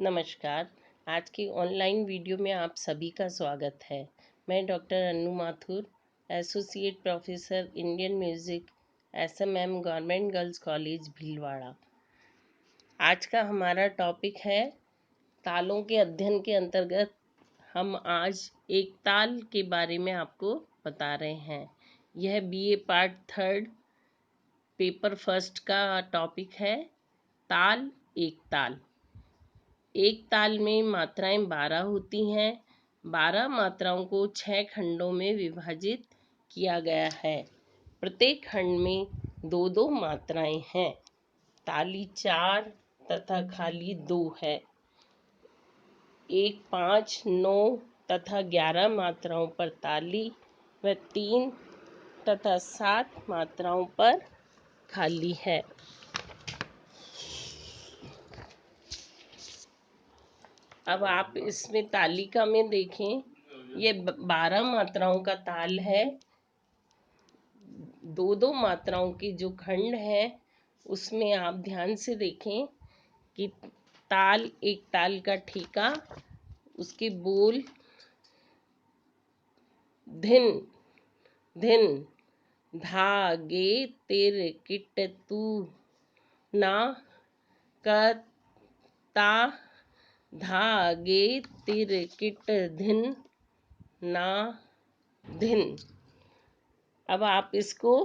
नमस्कार। आज की ऑनलाइन वीडियो में आप सभी का स्वागत है। मैं doctor Annu Mathur, associate professor Indian music, SMM government girls college Bhilwara. आज का हमारा टॉपिक है तालों के अध्ययन के अंतर्गत हम आज एक ताल के बारे में आपको बता रहे हैं। यह बीए पार्ट 3 पेपर फर्स्ट का टॉपिक है, ताल एक ताल। एक ताल में मात्राएं 12 होती हैं। 12 मात्राओं को 6 खंडों में विभाजित किया गया है। प्रत्येक खंड में 2-2 मात्राएं हैं। ताली 4 तथा खाली 2 है। 1, 5, 9 तथा 11 मात्राओं पर ताली व 3 तथा 7 मात्राओं पर खाली है। अब आप इसमें तालिका में देखें, ये 12 मात्राओं का ताल है। 2-2 मात्राओं के जो खंड है उसमें आप ध्यान से देखें कि ताल एक ताल का ठीका, उसके बोल धिन धिन, धा गे तिर किट तू, ना क ता, धा गे तिर किट धिन, ना धिन। अब आप इसको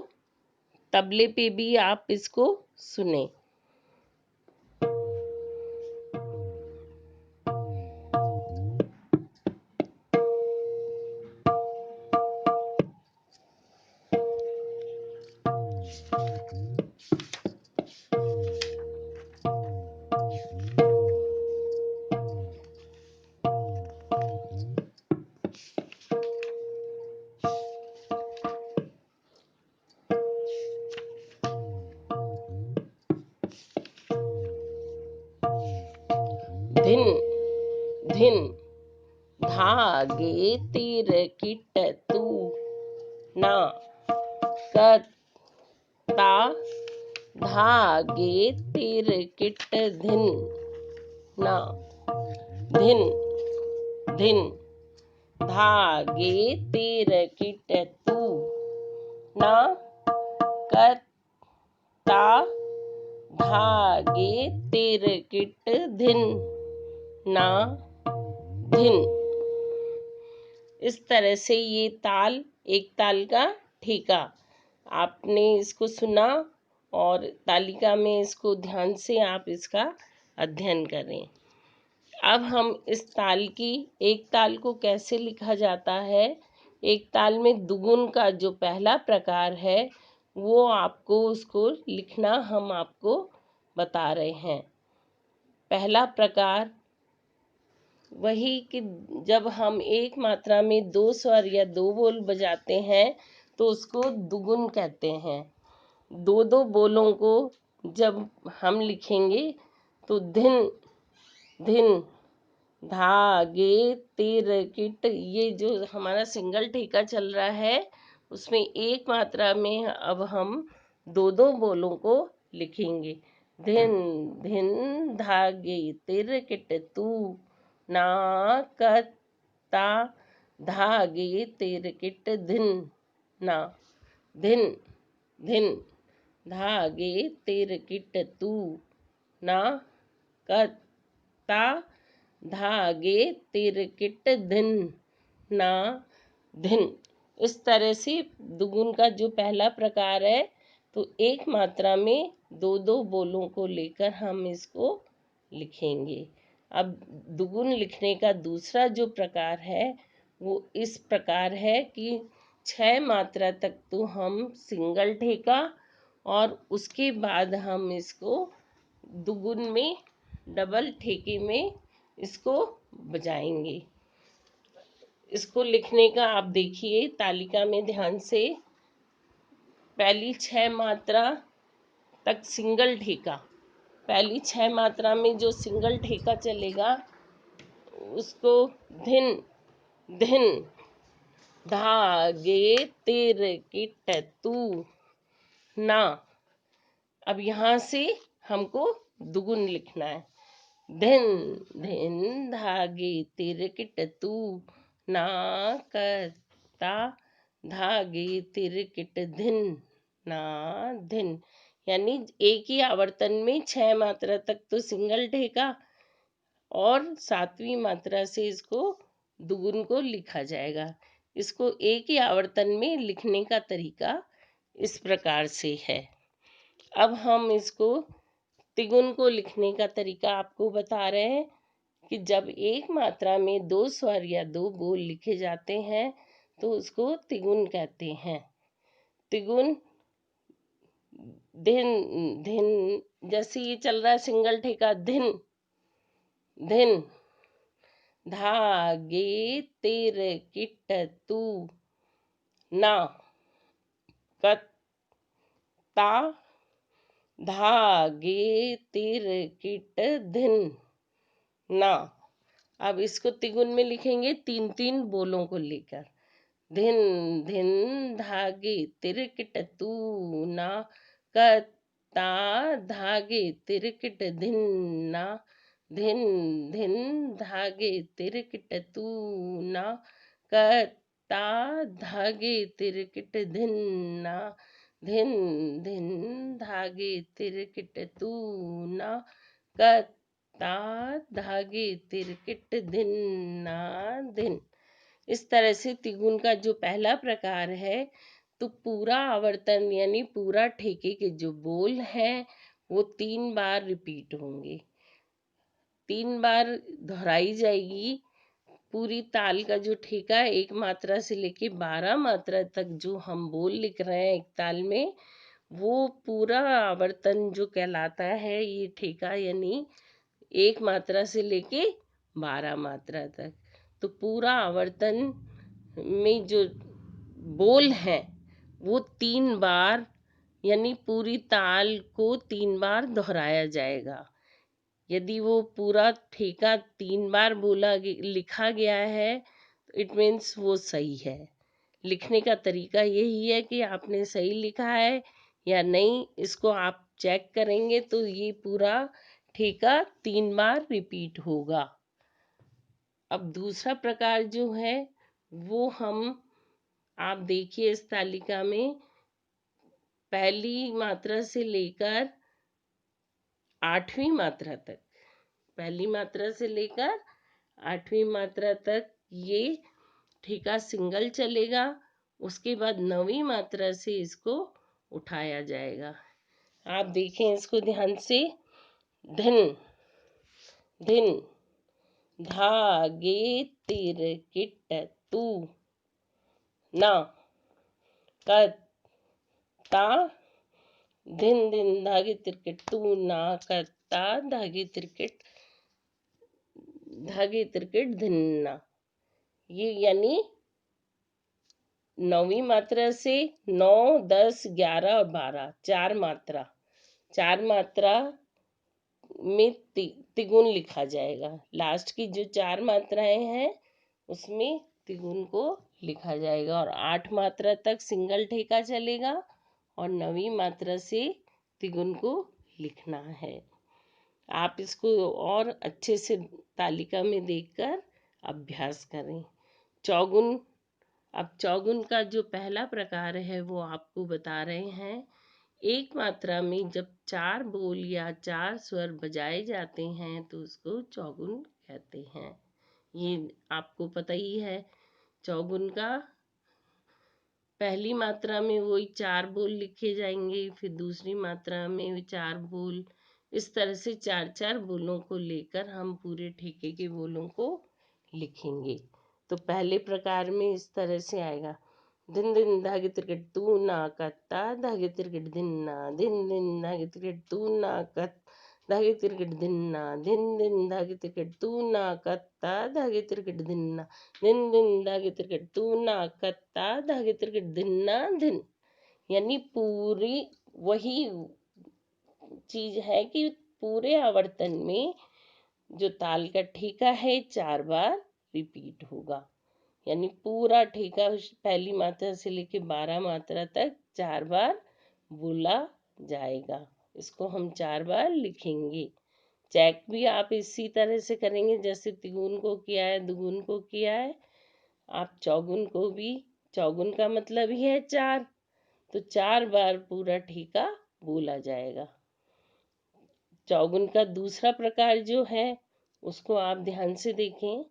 तबले पे भी आप इसको सुने। धिन धिन, धागे तीर किट तू, ना क ता, धागे तीर किट धिन, ना धिन धिन, धागे तीर किट तू, ना क ता, धागे तीर किट धिन, ना धिन। इस तरह से ये ताल एक ताल का ठीका। आपने इसको सुना और तालिका में इसको ध्यान से आप इसका अध्ययन करें। अब हम इस ताल की एक ताल को कैसे लिखा जाता है, एक ताल में दुगुन का जो पहला प्रकार है वो आपको उसको लिखना हम आपको बता रहे हैं। पहला प्रकार वही कि जब हम एक मात्रा में 2 स्वर या 2 बोल बजाते हैं तो उसको दुगुन कहते हैं। 2-2 बोलों को जब हम लिखेंगे तो धिन धिन, धागे तिर किट, ये जो हमारा सिंगल ठीका चल रहा है उसमें एक मात्रा में अब हम 2-2 बोलों को लिखेंगे। धिन धिन, धागे तिर किट तू, ना क ता, धागे तिर किट धिन, ना धिन धिन, धागे तिर किट तू, ना क ता, धागे तिर किट धिन, ना धिन। इस तरह से दुगुन का जो पहला प्रकार है तो एक मात्रा में 2-2 बोलों को लेकर हम इसको लिखेंगे। अब दुगुन लिखने का दूसरा जो प्रकार है वो इस प्रकार है कि 6 मात्रा तक तो हम सिंगल ठेका और उसके बाद हम इसको दुगुन में डबल ठेके में इसको बजाएंगे। इसको लिखने का आप देखिए तालिका में ध्यान से, पहली 6 मात्रा तक सिंगल ठेका, पहली 6 मात्रा में जो सिंगल ठेका चलेगा उसको धिन धिन, धागे तिर किट तू, ना। अब यहाँ से हमको दुगुन लिखना है। धिन धिन धागे तिरकिट तू ना करता धागे तिरकिट धिन ना धिन। यानी एक ही आवर्तन में 6 मात्रा तक तो सिंगल ठेका और 7वीं मात्रा से इसको दुगुन को लिखा जाएगा। इसको एक ही आवर्तन में लिखने का तरीका इस प्रकार से है। अब हम इसको तिगुन को लिखने का तरीका आपको बता रहे हैं कि जब एक मात्रा में 2 स्वर या 2 बोल लिखे जाते हैं तो उसको तिगुन कहते हैं। तिगुन धिन धिन, जैसे ये चल रहा है सिंगल ठेका धिन धिन, धागे तिरकिट तू ना कत्ता धागे तिरकिट धिन ना। अब इसको तिगुन में लिखेंगे 3-3 बोलों को लेकर। धिन धिन धागे तिरकिट तू ना कत्ता धागे तिरकिट धिन ना। धिन धिन धागे तिरकिट तू ना कत्ता धागे तिरकिट धिन ना। धिन धिन धागे तिरकिट तू ना कत्ता धागे तिरकिट धिन ना धिन। इस तरह से तिगुन का जो पहला प्रकार है तो पूरा आवर्तन यानी पूरा ठेके के जो बोल हैं वो 3 बार रिपीट होंगे, 3 बार दोहराई जाएगी। पूरी ताल का जो ठेका एक मात्रा से लेके 12 मात्रा तक जो हम बोल लिख रहे हैं एक ताल में, वो पूरा आवर्तन जो कहलाता है ये ठेका, यानी एक मात्रा से लेके 12 मात्रा तक। तो पूरा आवर्तन में जो बोल हैं वो 3 बार यानी पूरी ताल को 3 बार दोहराया जाएगा। यदि वो पूरा ठेका 3 बार लिखा गया है तो इट मीन्स वो सही है। लिखने का तरीका यही है कि आपने सही लिखा है या नहीं, इसको आप चेक करेंगे तो ये पूरा ठेका 3 बार रिपीट होगा। अब दूसरा प्रकार जो है वो आप देखिए इस तालिका में पहली मात्रा से लेकर 8वीं मात्रा तक, पहली मात्रा से लेकर 8वीं मात्रा तक ये ठेका सिंगल चलेगा। उसके बाद 9वीं मात्रा से इसको उठाया जाएगा। आप देखें इसको ध्यान से। धिन धिन धागे तिरकिट तू ना कत्ता धिन धिन धागे तिरकिट तू ना कत्ता धागे तिरकिट धिन ना। ये यानी 9वीं मात्रा से 9, 10, 11 और 12 चार मात्रा में तिगुन लिखा जाएगा। लास्ट की जो 4 मात्राएं हैं उसमें तिगुन को लिखा जाएगा और 8 मात्रा तक सिंगल ठेका चलेगा और 9वीं मात्रा से तिगुन को लिखना है। आप इसको और अच्छे से तालिका में देखकर अभ्यास करें। चौगुन, अब चौगुन का जो पहला प्रकार है वो आपको बता रहे हैं। एक मात्रा में जब 4 बोल या 4 स्वर बजाए जाते हैं तो उसको चौगुन कहते हैं। ये आपको पता ही है। चौगुन का पहली मात्रा में वही 4 बोल लिखे जाएंगे, फिर दूसरी मात्रा में भी 4 बोल, इस तरह से 4-4 बोलों को लेकर हम पूरे ठेके के बोलों को लिखेंगे। तो पहले प्रकार में इस तरह से आएगा। धिन धिन धागे तिरकिट तू ना कत्ता धागे तिरकिट धिन ना। धिन धिन धागे तिरकिट तू ना कत धागे तिरकिट धिन ना। धिन धिन धागे तिरकिट तू ना कत्ता धागे तिरकिट धिन ना। धिन धिन धागे तिरकिट तू ना कत्ता धागे तिरकिट धिन ना धिन। यानी पूरी वही चीज है कि पूरे आवर्तन में जो ताल का ठेका है 4 बार रिपीट होगा। यानी पूरा ठेका पहली मात्रा से लेके 12 मात्रा तक 4 बार बोला जाएगा। इसको हम 4 बार लिखेंगे। चेक भी आप इसी तरह से करेंगे जैसे तिगुन को किया है, दुगुन को किया है। आप चौगुन को भी, चौगुन का मतलब ही है 4, तो 4 बार पूरा ठीका बोला जाएगा। चौगुन का दूसरा प्रकार जो है उसको आप ध्यान से देखें।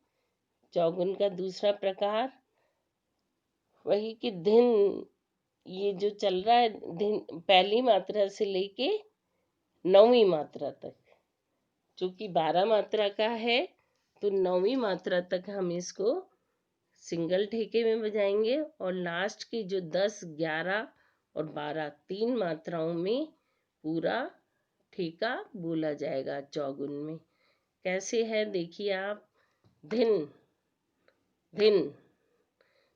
चौगुन का दूसरा प्रकार वही कि धिन, ये जो चल रहा है धिन, पहली मात्रा से लेके 9वीं मात्रा तक, चूंकि 12 मात्रा का है तो 9वीं मात्रा तक हम इसको सिंगल ठेके में बजाएंगे और लास्ट की जो 10, 11 और 12 3 मात्राओं में पूरा ठेका बोला जाएगा चौगुन में। कैसे है देखिए आप। धिन धिन,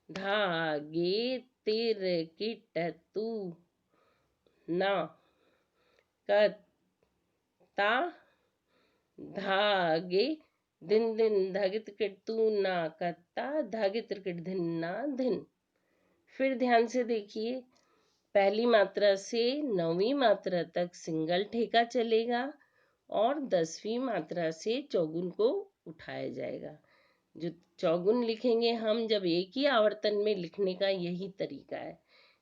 धागे तिर किट तू, ना कता धागे दिन दिन धागे त्रिकट तू ना कत्ता धागे त्रिकट धिन ना धिन। फिर ध्यान से देखिए, पहली मात्रा से 9वीं मात्रा तक सिंगल ठेका चलेगा और 10वीं मात्रा से चौगुन को उठाया जाएगा। जो चौगुन लिखेंगे हम जब एक ही आवर्तन में लिखने का यही तरीका है।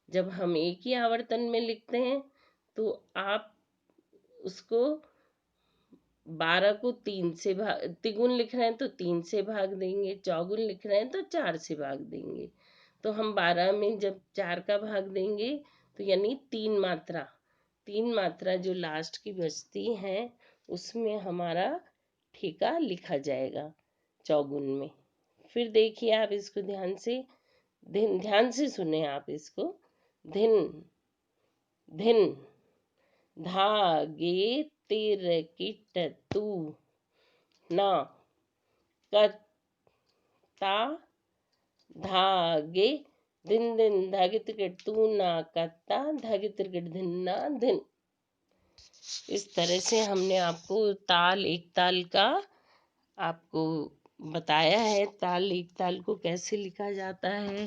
जब हम एक ही आवर्तन में लिखते हैं तो आप उसको 12 को 3 से भाग, तिगुन लिख रहे हैं तो 3 से भाग देंगे, चौगुन लिख रहे हैं तो 4 से भाग देंगे। तो हम 12 में जब 4 का भाग देंगे तो यानी 3 मात्रा जो लास्ट की बचती हैं उसमें हमारा ठेका लिखा जाएगा चौगुन में। फिर देखिए आप इसको ध्यान से, ध्यान से सुने आप इसको। धिन धिन, धागे तिर किट तू, ना कता धागे दिन दिन धागे त्रिकट तू ना कत्ता धागे त्रिकट धिन ना धिन। इस तरह से हमने आपको ताल एक ताल का आपको बताया है। ताल एक ताल को कैसे लिखा जाता है,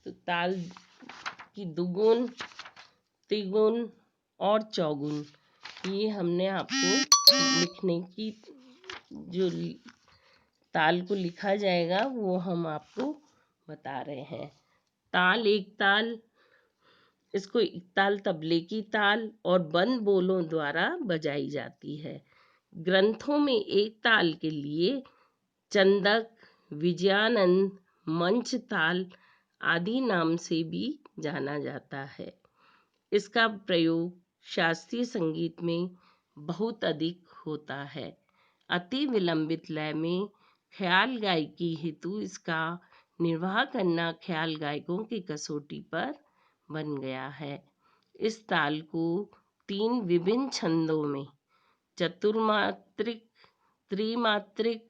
तो ताल की दुगुन, तिगुन और चौगुन, ये हमने आपको लिखने की, जो ताल को लिखा जाएगा वो हम आपको बता रहे हैं। ताल एक ताल, इसको एक ताल तबले की ताल और बंद बोलों द्वारा बजाई जाती है। ग्रंथों में एक ताल के लिए चंदक, विजयानंद, मंच ताल आदि नाम से भी जाना जाता है। इसका प्रयोग शास्त्रीय संगीत में बहुत अधिक होता है। अति विलंबित लय में ख्याल गायकी हेतु इसका निर्वाह करना ख्याल गायकों की कसौटी पर बन गया है। इस ताल को 3 विभिन्न छंदों में चतुर्मात्रिक, त्रिमात्रिक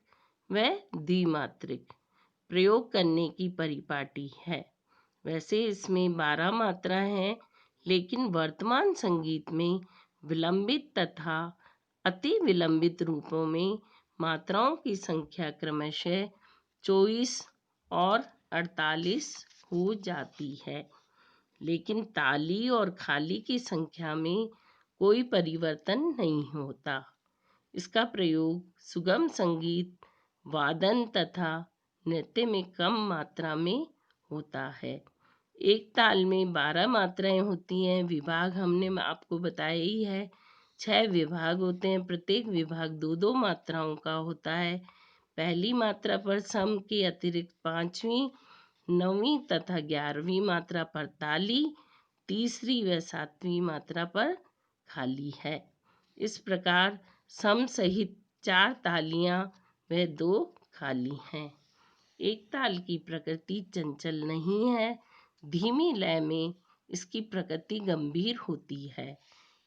व द्विमात्रिक प्रयोग करने की परिपाटी है। वैसे इसमें 12 मात्राएं हैं, लेकिन वर्तमान संगीत में विलंबित तथा अति विलंबित रूपों में मात्राओं की संख्या क्रमशः 24 और 48 हो जाती है, लेकिन ताली और खाली की संख्या में कोई परिवर्तन नहीं होता। इसका प्रयोग सुगम संगीत, वादन तथा नृत्य में कम मात्रा में होता है। एक ताल में 12 मात्राएं होती हैं। विभाग हमने आपको बताया ही है, 6 विभाग होते हैं। प्रत्येक विभाग 2-2 मात्राओं का होता है। पहली मात्रा पर सम के अतिरिक्त 5वीं, 9वीं तथा 11वीं मात्रा पर ताली, तीसरी व 7वीं मात्रा पर खाली है। इस प्रकार सम सहित 4 तालियां व 2 खाली हैं। एक ताल की प्रकृति चंचल नहीं है। धीमी लय में इसकी प्रकृति गंभीर होती है।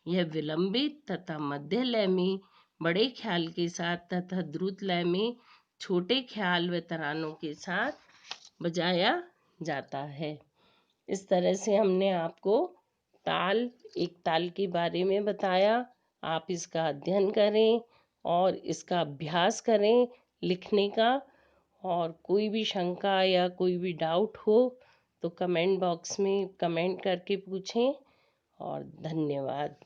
यह विलंबित तथा मध्य लय में बड़े ख्याल के साथ तथा द्रुत लय में छोटे ख्याल व तरानों के साथ बजाया जाता है। इस तरह से हमने आपको ताल एक ताल के बारे में बताया। आप इसका अध्ययन करें और इसका अभ्यास करें लिखने का। और कोई भी शंका या कोई भी डाउट हो तो कमेंट बॉक्स में कमेंट करके पूछें। और धन्यवाद।